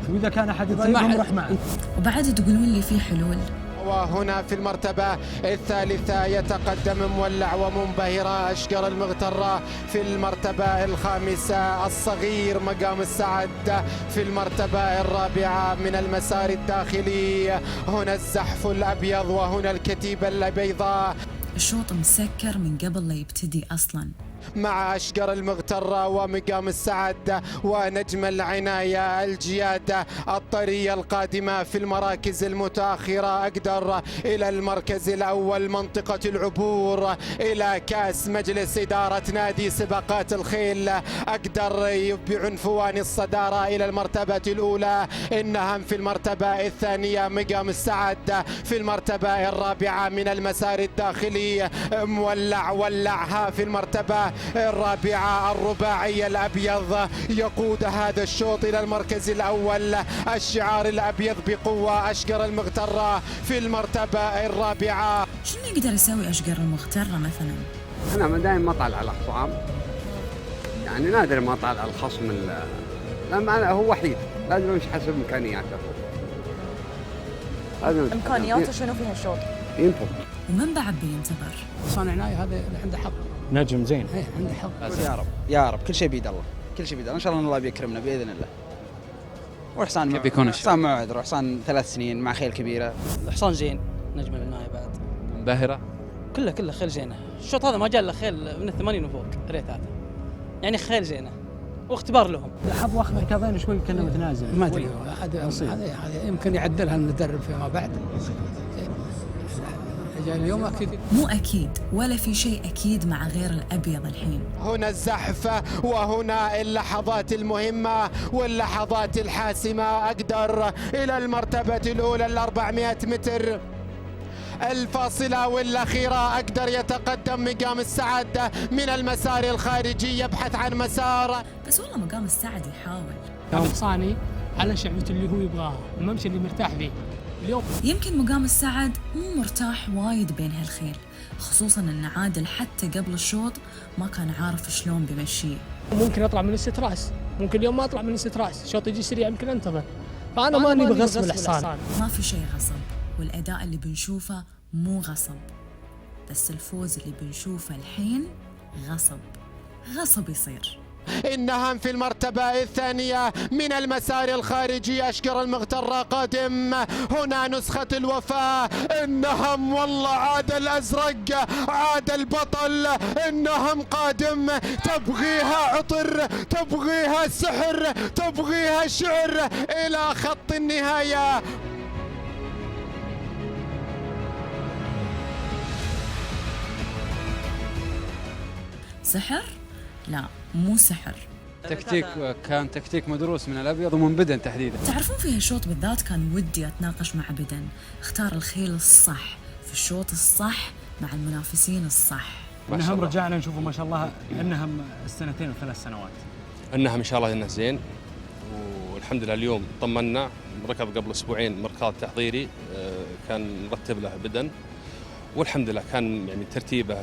وإذا كان أحد يضايقهم راح معه. وبعد تقولون لي في حلول؟ وهنا في المرتبة الثالثة يتقدم مولع ومنبهرة أشقر المغترة. في المرتبة الخامسة الصغير مقام السعد. في المرتبة الرابعة من المسار الداخلي هنا الزحف الأبيض وهنا الكتيبة البيضاء. الشوط مسكر من قبل لا يبتدي أصلاً، مع أشقر المغترة ومقام السعد ونجم العناية الجيادة الطرية القادمة في المراكز المتأخرة. أقدر إلى المركز الأول منطقة العبور إلى كأس مجلس إدارة نادي سباقات الخيل. أقدر بعنفوان الصدارة إلى المرتبة الأولى النهم. في المرتبة الثانية مقام السعد. في المرتبة الرابعة من المسار الداخلي مولع ولعها. في المرتبة الرابعة الرباعي الأبيض يقود هذا الشوط إلى المركز الأول. الشعار الأبيض بقوة أشقر المغترة في المرتبة الرابعة. شنو يقدر يسوي أشقر المغترة مثلا؟ أنا دائما ما طالع على الخصام، يعني نادر ما طالع على الخصم لما هو وحيد لازم يمشي حسب إمكانياته. إمكانياته شنو في هالشوط؟ ينفض. ومن بعد بينتظر؟ صانع عناية هذا اللي عنده حظ، نجم زين، ايه عنده حظ. بس يا رب يا رب كل شيء بيد الله، كل شيء بيد الله، ان شاء الله الله بيكرمنا باذن الله. وحصان كيف بيكون حصان معذر، وحصان 3 سنين مع خيل كبيره. الحصان زين، نجم العناية بعد منبهرة كله خيل زينه. الشوط هذا ما جاء الا خيل من 80 وفوق ريت هذا، يعني خيل زينه واختبار لهم. الحظ واخذ حكاظين شوي كنا متنازل، ما ادري هذا يمكن يعدلها المدرب فيما بعد. اليوم أكيد مو أكيد ولا في شيء أكيد مع غير الأبيض الحين. هنا الزحف وهنا اللحظات المهمة واللحظات الحاسمة. أقدر إلى المرتبة الأولى 400 متر الفاصلة والأخيرة. أقدر يتقدم مقام السعد من المسار الخارجي يبحث عن مسار. بس والله مقام السعد يحاول. هذا حصاني على شعبته اللي هو يبغاها، الممشى اللي مرتاح فيه. اليوم يمكن مقام السعد مو مرتاح وايد بين هالخيل، خصوصا ان عادل حتى قبل الشوط ما كان عارف شلون بيمشيه. ممكن اطلع من الستراس، ممكن اليوم ما اطلع من الستراس، الشوط يجي سريع يمكن انتظر. فانا ماني بغصب الحصان. ما في شيء غصب، والاداء اللي بنشوفه مو غصب، بس الفوز اللي بنشوفه الحين غصب يصير. النهم في المرتبة الثانية من المسار الخارجي. أشقر المغترة قادم. هنا نسخة الوفاء. النهم والله عاد الأزرق، عاد البطل. النهم قادم. تبغيها عطر، تبغيها سحر، تبغيها شعر إلى خط النهاية. سحر؟ لا مو سحر. كان تكتيك مدروس من الأبيض ومن بدن تحديدا. تعرفون في هالشوط بالذات كان ودي أتناقش مع بدن، اختار الخيل الصح في الشوط الصح مع المنافسين الصح. النهم رجعنا نشوفه ما شاء الله النهم السنتين و3 سنوات. النهم إن شاء الله إنه زين، والحمد لله اليوم طمنا. ركض قبل أسبوعين مركض تحضيري كان مرتب له بدن، والحمد لله كان يعني ترتيبه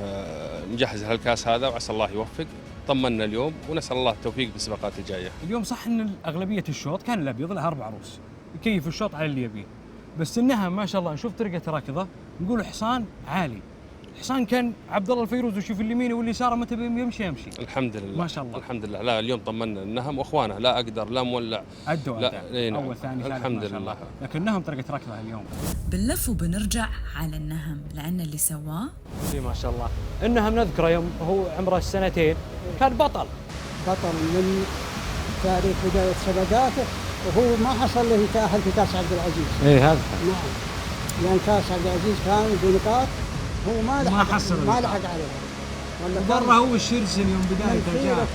مجهز لهالكاس هذا، وعسى الله يوفق. طمنا اليوم ونسأل الله التوفيق بالسباقات الجاية. اليوم صح ان اغلبية الشوط كان الابيض له 4 عروس يكيف الشوط على اللي يبيه، بس النهم ما شاء الله نشوف طريقة ركضه نقول حصان عالي. حصان كان عبد الله الفيروز وشوف اليمين واليسار متى يمشي الحمد لله ما شاء الله الحمد لله. لا اليوم طمنا النهم واخوانه، لا اقدر لا مولع ادوا لا نعم. اول ثاني ثالث الحمد ما شاء الله. لله. لكن النهم طريقة ركضه اليوم بنلف وبنرجع على النهم لأن اللي سواه ما شاء الله. النهم نذكره يوم هو عمره 2 سنين كان بطل من تاريخ بداية سباقاته، وهو ما حصل له يتأهل في كأس عبد العزيز. ايه هذا نعم، لأن كأس عبد العزيز كان بنقاط هو ما لحق عليه. برا هو الشرسن يوم بدايته جاء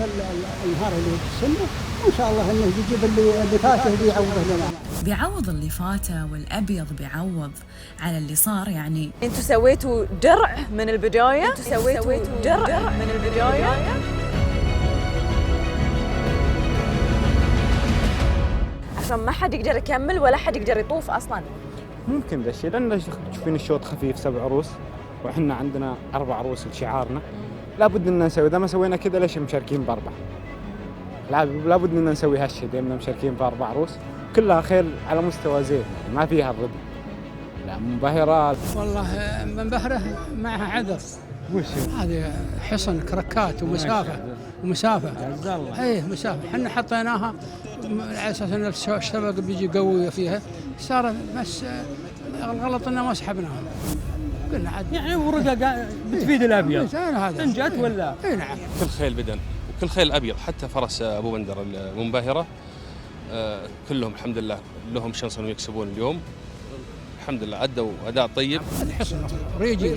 النهار اللي السنة، وإن شاء الله إنه يجيب اللي فاته بيعوضه لنا. بيعوض اللي فاته، والأبيض بيعوض على اللي صار. يعني انتوا سويتوا درع من البداية، انتوا سويتوا درع من البداية عشان ما حد يقدر يكمل ولا حد يقدر يطوف اصلا. ممكن ذا الشيء لان تشوفين الشوط خفيف 7 عروس واحنا عندنا 4 عروس لشعارنا، لابد ان نسوي. اذا ما سوينا كذا ليش مشاركين ب4؟ لابد ان نسوي هالشيء، دائما مشاركين ب4 عروس كلها خيل على مستوى زين، ما فيها الربع. لا منبهرة. والله منبهرة معها عذر. وش هذه حصن كركات ومسافة عز الله. ايه مسافة، احنا حطيناها على اساس ان الشبك بيجي قوي فيها، صار بس الغلط انه ما سحبناها. قلنا عاد يعني ورقة بتفيد الابيض. هذا ان جت ولا؟ اي نعم. كل خيل بدن وكل خيل ابيض، حتى فرس ابو بندر المنبهرة كلهم الحمد لله لهم شانس انهم يكسبون اليوم. الحمد لله أدوا أداء طيب. ريجي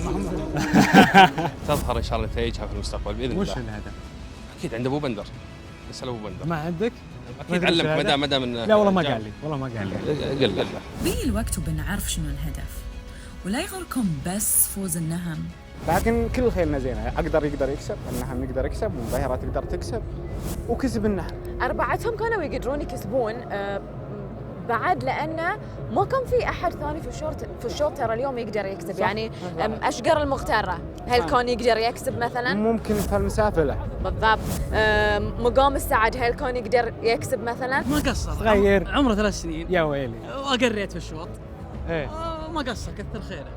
تظهر إن شاء الله نتائجها في المستقبل بإذن الله. وش الهدف؟ أكيد عند أبو بندر. نسأل أبو بندر. ما عندك؟ أكيد علمك ما دام لا والله ما قال لي، والله ما قال لي. قل له. بيجي الوقت وبنعرف شنو الهدف، ولا يغركم بس فوز النهم. لكن كل خيلنا زينه، يقدر يكسب، النهم يقدر يكسب، منبهرة تقدر تكسب، وكسب النهم. أربعتهم كانوا يقدرون يكسبون بعد، لأنه ما كان في أحد ثاني في الشوط ترى اليوم يقدر يكسب. صح. يعني أشقر المغترة هل كان يقدر يكسب مثلا؟ ممكن في المسافة لا. بالضبط. مقام السعد هل كان يقدر يكسب مثلا؟ ما قصر. صغير عمره 3 سنين. يا ويلي. وأقريت في الشوط. ايه. ما قصر، كثر خيره.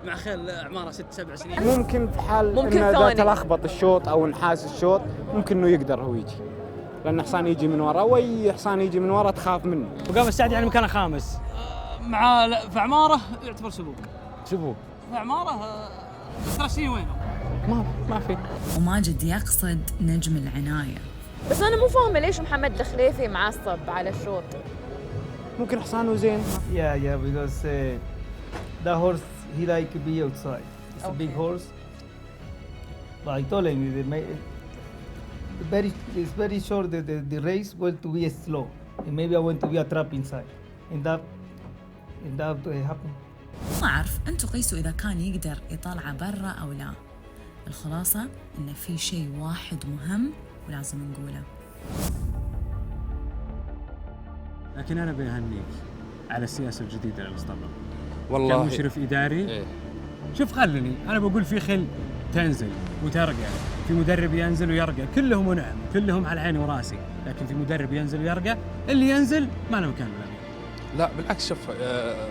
مع خيل أعماره 6-7 سنين. ممكن في حال إنه إذا تلخبط الشوط أو انحاس الشوط ممكن إنه يقدر هو يجي. لأن حصان يجي من ورا، وأي حصان يجي من ورا تخاف منه. مقام السعد يعني مكانه خامس. مع في عماره يعتبر سبوق. سبوق. في عماره 3 سنين وينه؟ ما في. وماجد يقصد نجم العناية. بس أنا مو فاهمة ليش محمد الخليفي معصب على الشوط. ممكن حصانه زين. Yeah, because the horse he like to be outside. It's a big horse. But I told him it's very short. The race going to be slow, and maybe I want to be a trap inside, and that happen. ما أعرف أنتوا قيسوا إذا كان يقدر يطلع برا أو لا. الخلاصة إن في شيء واحد مهم ولازم نقوله. لكن أنا بيهنيك على السياسة الجديدة للاسطبل. والله كمشرف إداري. إيه. شوف خلني أنا بقول في خيل تنزل وترقع، في مدرب ينزل ويرقع، كلهم ونعم، كلهم على عيني وراسي، لكن في مدرب ينزل ويرقع، اللي ينزل ما له مكان بالأمير. لا بالعكس، شوف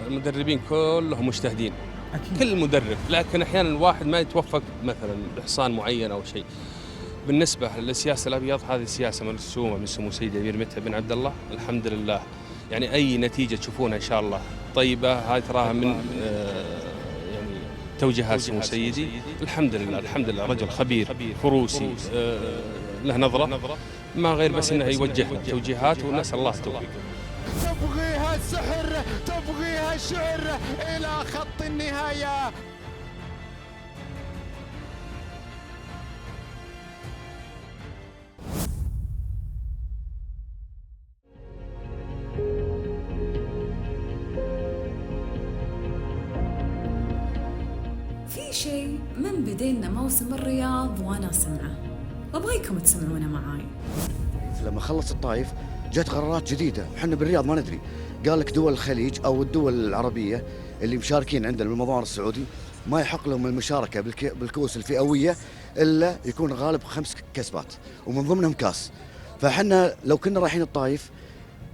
المدربين كلهم مجتهدين. أكيد. كل مدرب، لكن أحيانا الواحد ما يتوفق مثلا بحصان معين أو شيء. بالنسبة للسياسة الأبيض هذه سياسة مرسومة من سمو سيدي أمير متعب بن عبد الله، الحمد لله. يعني أي نتيجة تشوفونها إن شاء الله طيبة، هاي تراها من يعني توجيهات سمو سيدي. الحمد لله الحمد لله، رجل خبير فروسي له نظرة ما غير بس إنه يوجه توجيهات، ونسأل الله التوفيق. تبغيها سحر، تبغيها شعر إلى خط النهاية. في شيء من بدينا موسم الرياض وأنا سمعه، وأبغيكم تسمعونه معاي. لما خلص الطايف جت قرارات جديدة، وحنا بالرياض ما ندري. قال لك دول الخليج أو الدول العربية اللي مشاركين عندنا بالمضمار السعودي ما يحق لهم المشاركة بالكؤوس الفئوية إلا يكون غالب 5 كسبات ومن ضمنهم كاس. فحنا لو كنا رايحين الطايف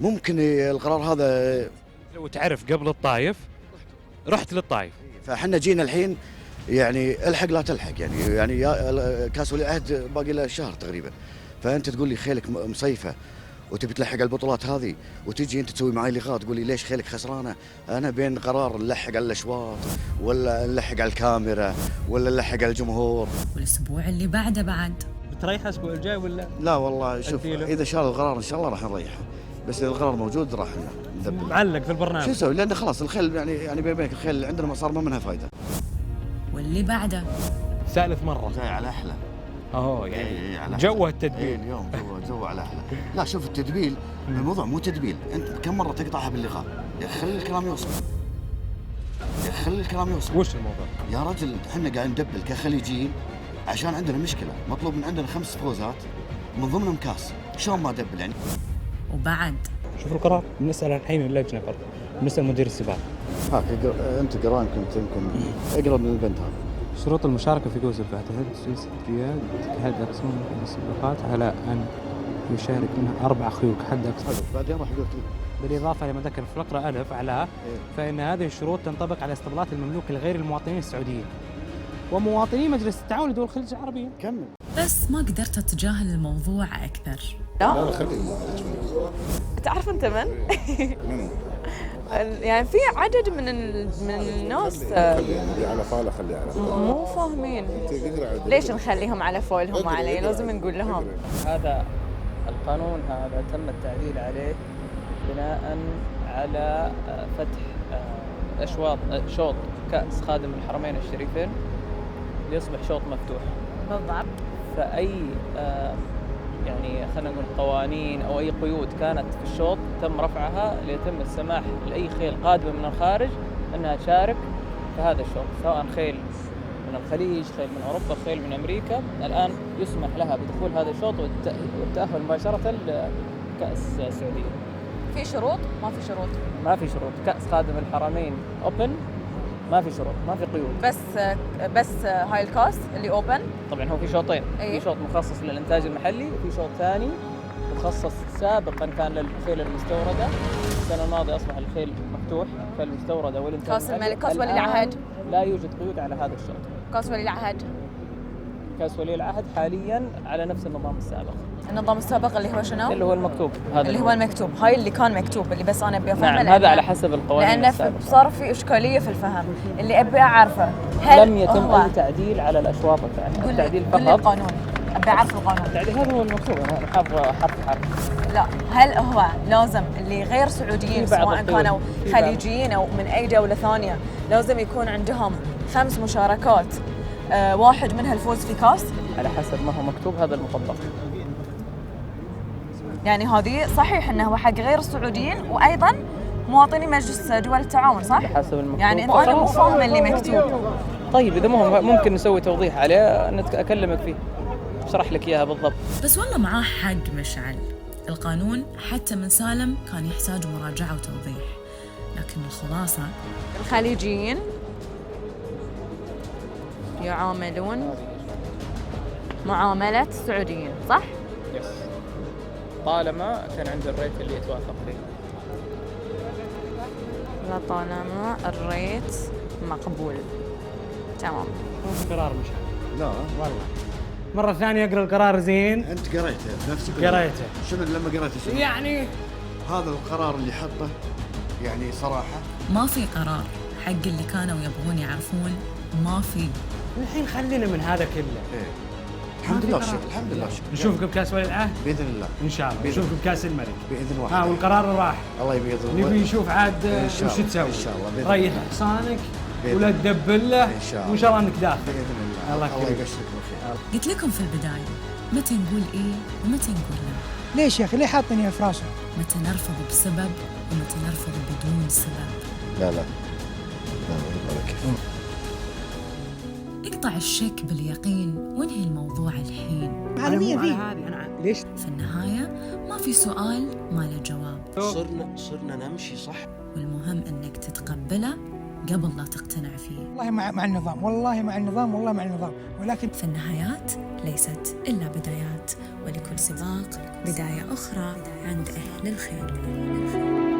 ممكن القرار هذا. لو تعرف قبل الطايف رحت للطايف. فحنا جينا الحين يعني الحق لا تلحق، يعني كاس ولي عهد باقي له شهر تقريبا. فانت تقول لي خيلك مصيفه وتبي تلحق على البطولات هذه، وتجي انت تسوي معي لقاء تقول لي ليش خيلك خسرانه؟ انا بين قرار نلحق على الاشواط ولا نلحق على الكاميرا ولا نلحق على الجمهور. والاسبوع اللي بعده بعد بتريحها الاسبوع الجاي ولا؟ لا والله شوف، اذا شال القرار ان شاء الله راح نريحه، بس اذا القرار موجود راح ندبل. معلق في البرنامج. شو نسوي؟ لان خلاص الخيل يعني بيني وبينك الخيل اللي عندنا صار ما منها فايده. واللي بعده ثالث مره جاي على احلى. يعني جو التدبيل. اليوم جو على احلى. لا شوف التدبيل الموضوع مو تدبيل، انت كم مره تقطعها باللقاء؟ يا اخي خلي الكلام يوصل، يا اخي خلي الكلام يوصل. وش الموضوع؟ يا رجل احنا قاعدين ندبل كخليجيين عشان عندنا مشكله، مطلوب من عندنا 5 فوزات من ضمنهم كاس، شلون ما ادبل يعني؟ وبعد شوف القرار، بنسال الحين اللجنه برضه، بنسال مدير السباق. هاك انت قرا يمكن اقرب من البنت هذا. شروط المشاركة في كؤوس الفاتحة تجلس ريال تحد رسمي السباقات على أن يشارك منها 4 خيول كحد أقصى. بعدين راح يقول بالإضافة لما ذكر في الفقرة ألف أعلاه، فإن هذه الشروط تنطبق على اسطبلات المملوكة لغير المواطنين السعوديين ومواطني مجلس التعاون لدول الخليج العربية. كمل. بس ما قدرت أتجاهل الموضوع أكثر. لا تعرف أنت من؟ يعني في عدد من الناس على فاله خلي على فاله مو فاهمين ليش نخليهم على فولهم علي، لازم نقول لهم. هذا القانون هذا تم التعديل عليه بناء على فتح شوط كأس خادم الحرمين الشريفين ليصبح شوط مفتوح. بالضبط. فأي يعني خلينا نقول قوانين أو أي قيود كانت في الشوط تم رفعها ليتم السماح لأي خيل قادمة من الخارج أنها تشارك في هذا الشوط، سواء خيل من الخليج، خيل من أوروبا، خيل من أمريكا. الآن يسمح لها بدخول هذا الشوط والتأهل مباشرة لكأس السعودية. في شروط؟ ما في شروط. ما في شروط. كأس خادم الحرمين أوبن، ما في شروط، ما في قيود. بس هاي الكاس اللي أوبن. طبعا هو في شوطين، في شوط مخصص للإنتاج المحلي وفي شوط ثاني مخصص سابقا كان للخيل المستوردة. السنة الماضية أصبح الخيل مفتوح، فالمستوردة والإنتاج كاس الملك، كاس ولي العهد. لا يوجد قيود على هذا الشوط. كاس ولي العهد. كاس ولي العهد حاليا على نفس النظام السابق. النظام السابق اللي هو شنو؟ اللي هو المكتوب. هذا اللي هو المكتوب، هاي اللي كان مكتوب اللي بس انا ابي افهمه. نعم هذا على حسب القوانين لأن صار في اشكاليه في الفهم. اللي ابي اعرفه هل لم يتم اي تعديل على الاشواط الثانيه. التعديل فقط القانون. ابي اعرف القانون. التعديل هذا هو المكتوب، انا حافظ حرف. لا، هل هو لازم اللي غير سعوديين سواء كانوا خليجيين او من اي دوله ثانيه لازم يكون عندهم 5 مشاركات واحد منها الفوز في كاس؟ على حسب ما هو مكتوب هذا المطبق. يعني هذه صحيح انه هو حق غير السعوديين وايضا مواطني مجلس دول التعاون، صح؟ على حسب المكتوب. يعني انا مو فاهمه اللي مكتوب. طيب اذا ممكن نسوي توضيح عليه، اكلمك فيه اشرح لك اياها بالضبط. بس والله معاه حق مشعل، القانون حتى من سالم كان يحتاج مراجعه وتوضيح، لكن الخلاصه الخليجيين يعاملون معاملة السعوديين، صح؟ يس. طالما كان عنده الريت اللي يتوافق فيه. لطالما الريت مقبول. تمام. قرار مش لا والله. مرة ثانية اقرا القرار زين. انت قريته بنفسك؟ قريته. شنو لما قريته شنو؟ يعني هذا القرار اللي حطه يعني صراحة ما في قرار حق اللي كانوا يبغون يعرفون، ما في. الحين خلينا من هذا كله. ايه الحمد لله شكرا، الحمد لله شكرا. نشوفكم بكاس ولي العهد باذن الله ان شاء الله. نشوفكم بكاس الملك باذن الله. والقرار راح. الله يبيض وجهك. نبي نشوف عاد وش تسوي. ان شاء الله. ريح حصانك ولا تدبل له ان شاء الله، وان شاء الله انك داخل باذن الله. الله يبشرك بالخير. قلت لكم في البدايه متى نقول ايه ومتى نقول لا. ليش يا اخي؟ ليه حاطني في راسه؟ متى نرفض بسبب ومتى نرفض بدون سبب. لا لا كيف. اقطع الشك باليقين وانهي الموضوع الحين. معلومية فيه. ليش؟ في النهاية ما في سؤال ما له جواب. صرنا نمشي صح. والمهم انك تتقبله قبل لا تقتنع فيه. والله مع النظام، والله مع النظام، والله مع النظام، ولكن في النهايات ليست إلا بدايات، ولكل سباق بداية أخرى عند أهل الخير.